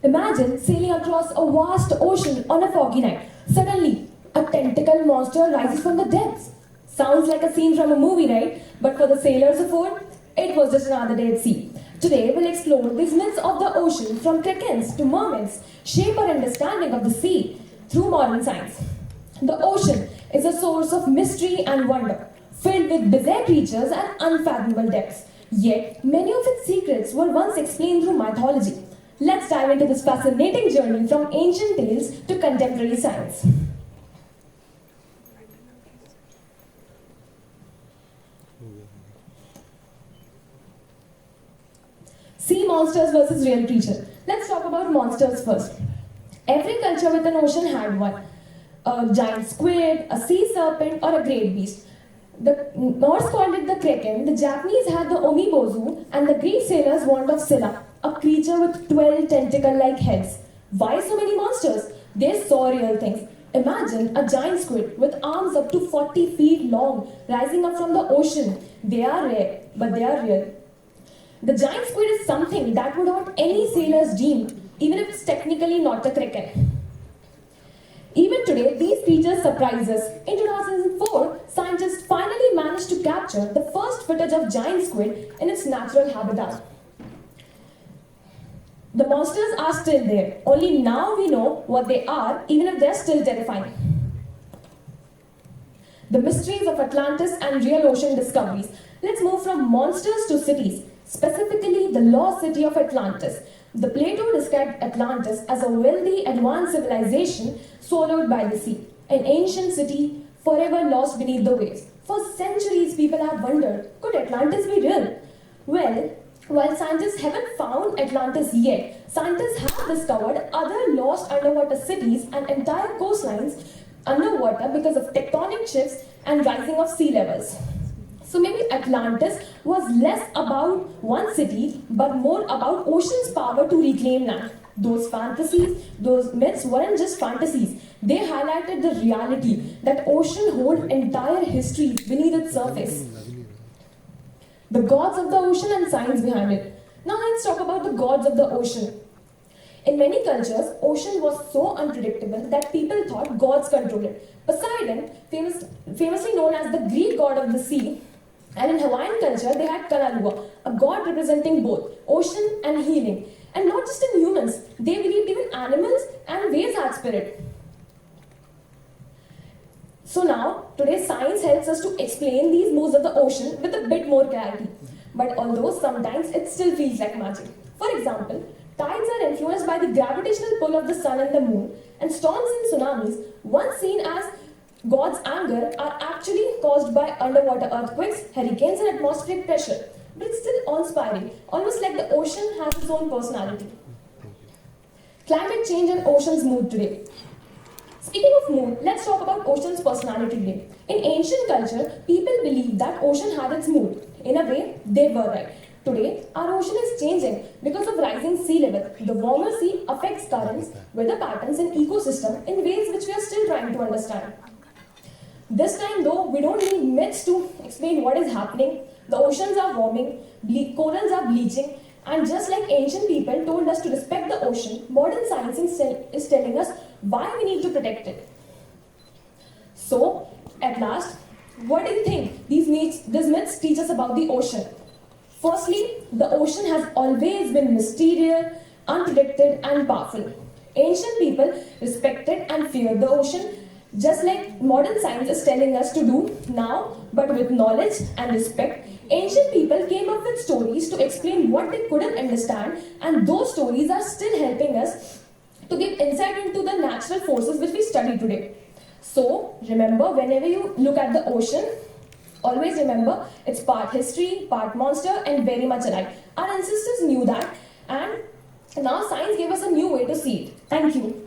Imagine sailing across a vast ocean on a foggy night. Suddenly, a tentacle monster rises from the depths. Sounds like a scene from a movie, right? But for the sailors aboard, it was just another day at sea. Today, we'll explore these myths of the ocean from krakens to mermaids, shape our understanding of the sea through modern science. The ocean is a source of mystery and wonder, filled with bizarre creatures and unfathomable depths. Yet, many of its secrets were once explained through mythology. Let's dive into this fascinating journey from ancient tales to contemporary science. Sea monsters versus real creature. Let's talk about monsters first. Every culture with an ocean had one. A giant squid, a sea serpent, or a great beast. The Norse called it the kraken, the Japanese had the omibozu, and the Greek sailors warned of Scylla, a creature with 12 tentacle-like heads. Why so many monsters? They saw real things. Imagine a giant squid with arms up to 40 feet long rising up from the ocean. They are rare, but they are real. The giant squid is something that would haunt any sailor's dream, even if it's technically not a kraken. Even today, these creatures surprise us. In 2004, scientists finally managed to capture the first footage of giant squid in its natural habitat. The monsters are still there, only now we know what they are, even if they're still terrifying. The mysteries of Atlantis and real ocean discoveries. Let's move from monsters to cities, specifically the lost city of Atlantis. The Plato described Atlantis as a wealthy, advanced civilization swallowed by the sea, an ancient city forever lost beneath the waves. For centuries, people have wondered, could Atlantis be real? Well, while scientists haven't found Atlantis yet, scientists have discovered other lost underwater cities and entire coastlines underwater because of tectonic shifts and rising of sea levels. So maybe Atlantis was less about one city, but more about ocean's power to reclaim land. Those fantasies, those myths weren't just fantasies. They highlighted the reality that ocean hold entire histories beneath its surface. The gods of the ocean and science behind it. Now let's talk about the gods of the ocean. In many cultures, ocean was so unpredictable that people thought gods controlled it. Poseidon, famously known as the Greek god of the sea, and in Hawaiian culture, they had Kanalua, a god representing both ocean and healing. And not just in humans, they believed even animals and whales had spirit. So now, today science helps us to explain these moves of the ocean with a bit more clarity. But although sometimes it still feels like magic. For example, tides are influenced by the gravitational pull of the sun and the moon, and storms and tsunamis, once seen as God's anger, are actually caused by underwater earthquakes, hurricanes, and atmospheric pressure. But it's still awe-inspiring, almost like the ocean has its own personality. Climate change and ocean's mood today. Speaking of mood, let's talk about ocean's personality today. In ancient culture, people believed that ocean had its mood. In a way, they were right. Today, our ocean is changing because of rising sea level. The warmer sea affects currents, weather patterns, and ecosystem in ways which we are still trying to understand. This time though, we don't need myths to explain what is happening. The oceans are warming, corals are bleaching, and just like ancient people told us to respect the ocean, modern science is telling us why we need to protect it. So, at last, what do you think these myths teach us about the ocean? Firstly, the ocean has always been mysterious, unpredicted, and powerful. Ancient people respected and feared the ocean, just like modern science is telling us to do now, but with knowledge and respect. Ancient people came up with stories to explain what they couldn't understand, and those stories are still helping us to give insight into the natural forces which we study today. So, remember, whenever you look at the ocean, always remember it's part history, part monster, and very much alive. Our ancestors knew that, and now science gave us a new way to see it. Thank you.